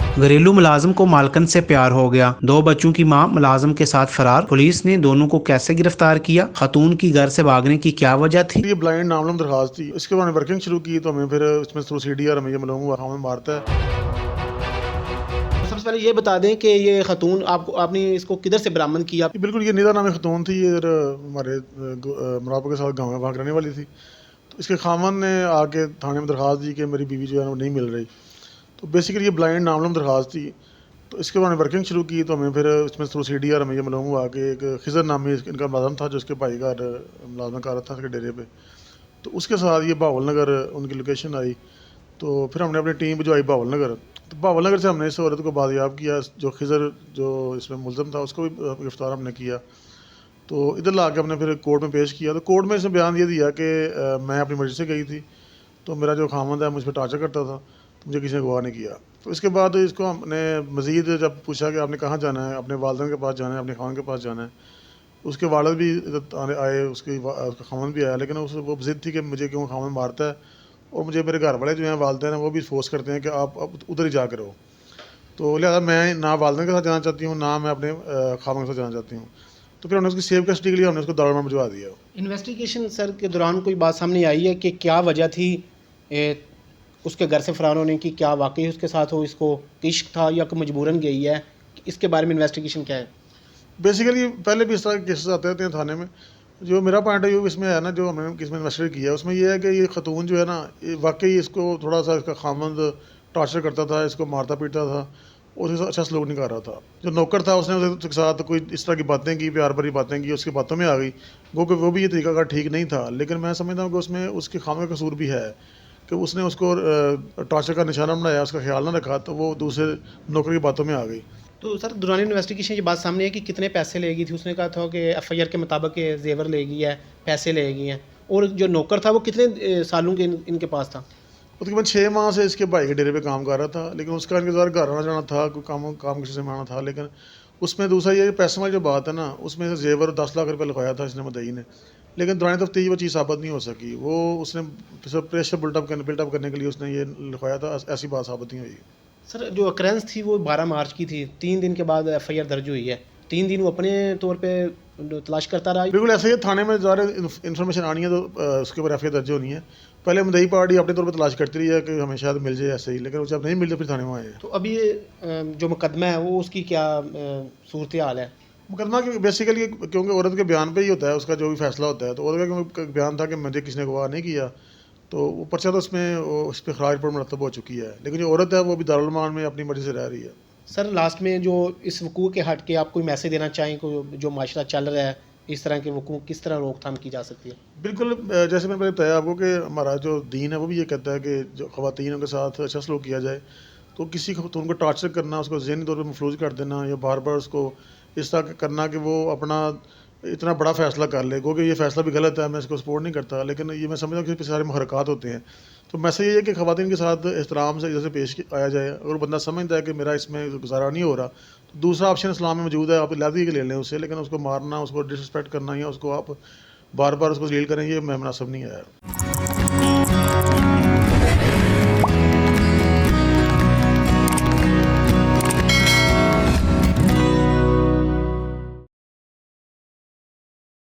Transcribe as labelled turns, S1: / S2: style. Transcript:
S1: घरेलू मुलाजिम को मालकन से प्यार हो गया। 2 बच्चों की मां मुलाजिम के साथ फरार। पुलिस ने दोनों को कैसे गिरफ्तार किया? खातून की घर से भागने की क्या वजह थी?
S2: ये ब्लाइंड नामलम दरखास्त थी। इसके बाद वर्किंग शुरू की तो हमें फिर इसमें थ्रू CDR हमें ये मालूम हुआ हमें मारता है।
S3: सबसे पहले ये बता दें कि ये खतून आपने इसको किधर से बरामद किया?
S2: बिल्कुल ये निदा नामी खतून थी। ये इधर हमारे मरापा के साथ गाँव में भाग रहने वाली थी। तो इसके खामन ने आके थाने में दरखास्त दी कि मेरी बीवी जो है वो नहीं मिल रही। तो बेसिकली ये ब्लाइंड नामलम दरखास्त थी। तो इसके बाद वर्किंग शुरू की तो हमें फिर इसमें थ्रू CDR हमें ये मालूम हुआ कि एक खिजर नामी इनका मुलाजम था जो उसके भाई का मुलाजमा कर रहा था उसके डेरे पे। तो उसके साथ ये बहावल नगर उनकी लोकेशन आई। तो फिर हमने अपनी टीम भिजवाई बहावल नगर। तो बहावल नगर से हमने इस औरत को बाजियाब किया। जो खिजर जो इसमें मुलज़म था उसको भी गिरफ्तार हमने किया। तो इधर ला के हमने फिर कोर्ट में पेश किया। तो कोर्ट में इसने बयान ये दिया कि मैं अपनी मर्ज़ी से गई थी, तो मेरा जो खामद है मुझ पर टॉर्चर करता था, तो मुझे किसी ने अगवा नहीं किया। तो इसके बाद इसको हमने मज़ीद जब पूछा कि आपने कहाँ जाना है, अपने वालिदैन के पास जाना है, अपने खान के पास जाना है। उसके वालिद भी आए, उसका खामन भी आया, लेकिन वो ज़िद थी कि मुझे क्यों खामन मारता है और मुझे मेरे घर वाले जो हैं वालिदैन हैं वो भी फोर्स करते हैं कि आप अब उधर ही जाकर रहो। तो लिहाजा मैं ना वालिदैन के साथ जाना चाहती हूँ, ना मैं अपने खामन के साथ जाना चाहती हूँ। तो फिर हमने उसकी सेफ कस्टडी के लिए हमने उसको दारुल में भिजवा दिया।
S3: इन्वेस्टिगेशन सर के दौरान कोई बात सामने आई है कि क्या वजह थी उसके घर से फरार होने की? क्या वाकई उसके साथ हो, इसको इश्क था या कोई मजबूरन गई है? इसके बारे में इन्वेस्टिगेशन क्या है?
S2: बेसिकली पहले भी इस तरह के केसेस आते रहते हैं थाने में। जो मेरा पॉइंट ऑफ व्यू इसमें है ना, जो हमने किस में इन्वेस्टिगेट किया उसमें ये है कि ये खतून जो है ना, ये वाकई इसको थोड़ा सा इसका खामंद टॉर्चर करता था, इसको मारता पीटता था और इसका अच्छा सलूक नहीं कर रहा था। जो नौकर था उसने उसके साथ कोई इस तरह की बातें की, प्यार भरी बातें की, उसकी बातों में आ गई। वो भी ये तरीका का ठीक नहीं था, लेकिन मैं समझता हूँ कि उसमें उसके खामे का कसूर भी है कि उसने उसको टॉर्चर का निशाना बनाया, उसका ख्याल ना रखा, तो वो दूसरे नौकर की बातों में आ गई।
S3: तो सर दौरान इन्वेस्टिगेशन ये बात सामने है कि कितने पैसे लेगी थी? उसने कहा था कि FIR के मुताबिक जेवर लेगी है, पैसे लेगी हैं। और जो नौकर था वो कितने सालों के इनके पास था?
S2: वो तकरीबन 6 माह से इसके भाई के डेरे पे काम कर रहा था, लेकिन उसका इनके द्वारा घर आना जाना था, कोई काम काम किसी से माना था। लेकिन उसमें दूसरा ये पैसे वाली जो बात है ना, उसमें से जेवर 10 लाख रुपये लिखवाया था इसने मुद्दई ने, लेकिन दौरान तफ्तीश वो चीज़ साबित नहीं हो सकी। वो उसने सिर्फ प्रेशर बिल्टअप करने के लिए उसने ये लिखवाया था, ऐसी बात साबित नहीं हुई।
S3: सर जो अक्रेंस थी वो 12 मार्च की थी, 3 दिन के बाद FIR दर्ज हुई है। 3 दिन वो अपने तौर पे तलाश करता रहा।
S2: बिल्कुल ऐसे ही थाने में ज़्यादा इन्फॉर्मेशन आनी है तो उसके ऊपर FIR दर्ज होनी है। पहले मुद्दई पार्टी अपने तौर पर तलाश करती रही है कि हमें शायद मिल जाए ऐसे ही, लेकिन जब नहीं मिलते फिर थाने में आए।
S3: तो अभी ये जो मुकदमा है वो उसकी क्या सूरत हाल है?
S2: मुकदमा की बेसिकली क्योंकि औरत के बयान पे ही होता है उसका जो भी फैसला होता है। तो औरत का बयान था कि मुझे किसी ने गवाह नहीं किया, तो वो पर्चा तो उसमें उस पर खराज पर मुरतब हो चुकी है, लेकिन जो औरत है वो भी दारुल मान में अपनी मर्जी से रह रही है।
S3: सर लास्ट में जो इस वकूअ के हट के आप कोई मैसेज देना चाहें को जो माशरा चल रहा है, इस तरह के वकूअ किस तरह रोकथाम की जा सकती है?
S2: बिल्कुल जैसे मैंने पहले बताया आपको कि हमारा जो दीन है वो भी ये कहता है कि जो ख़वातीन के साथ अच्छा सलूक किया जाए। तो किसी खतून को टार्चर करना, उसको ज़हनी तौर पर मफलूज कर देना या बार बार उसको इस तरह करना कि वो अपना इतना बड़ा फ़ैसला कर ले, क्योंकि ये फ़ैसला भी गलत है, मैं इसको सपोर्ट नहीं करता, लेकिन ये मैं समझता हूँ कि इसमें सारे महरक़ात होते हैं। तो मैसेज ये है कि ख़वातीन के साथ एहतराम से जैसे पेश आया जाए। अगर बंदा समझता है कि मेरा इसमें गुजारा नहीं हो रहा, तो दूसरा ऑप्शन इस्लाम में मौजूद है, आप लादी के ले लें उससे, लेकिन उसको मारना, उसको डिसरिस्पेक्ट करना या उसको आप बार बार उसको जलील करें, ये मुनासिब नहीं है।